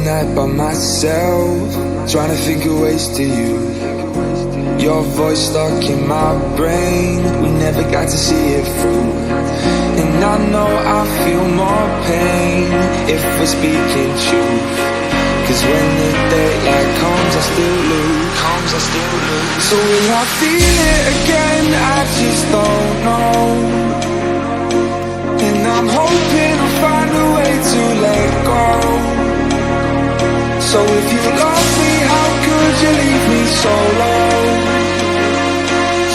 night by myself, trying to think of ways to you. Your voice stuck in my brain, we never got to see it through. And I know I feel more pain if we're speaking truth. Cause when the daylight comes, I still lose. So will I feel it again? I just don't know. And I'm hoping I'll find a way to let go. So if you love me, how could you leave me so low?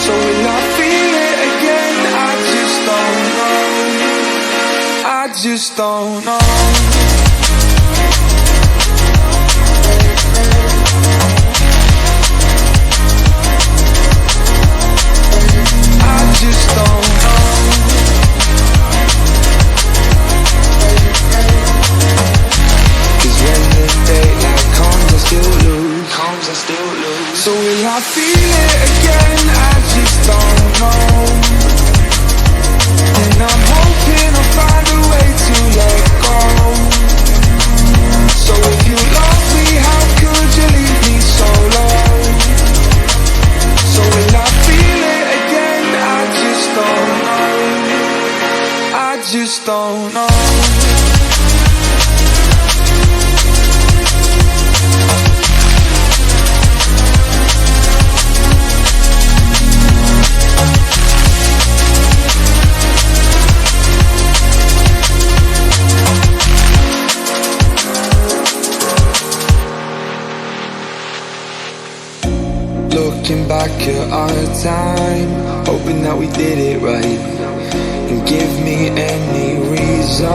So will I feel it again? I just don't know. I just don't know. Just don't know. Cause when the daylight comes, I still lose. So will I feel it again? I just don't know. And I'm hoping I'll find a way to let go. So if you love me, how could you leave me so low? So will I feel it again? I just don't know. I just don't know. Looking back at our time, hoping that we did it right. And give me any reason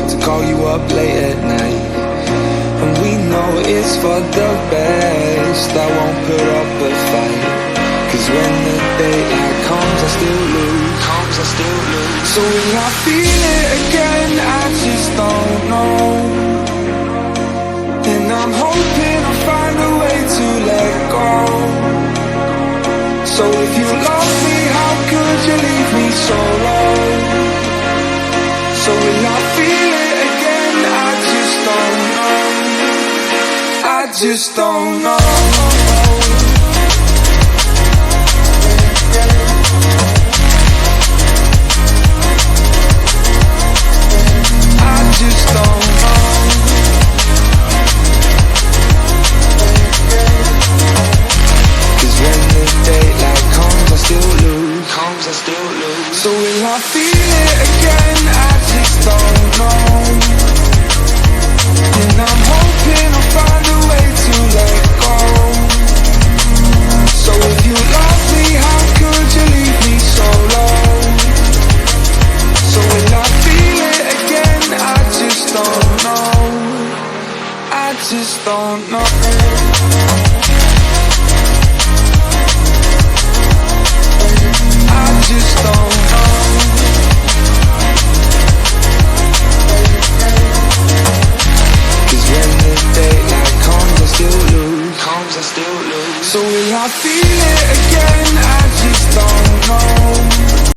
to call you up late at night. And we know it's for the best, I won't put up a fight. Cause when the daylight comes, I still lose. So will I feel it again? I just don't know. And I'm hoping I'll find a way to let go. So if you love me, how could you leave me so low? So will I feel it again? I just don't know. I just don't know. I just don't know. Cause when the daylight comes, I still lose. So will I feel it again? I just don't know. And I'm hoping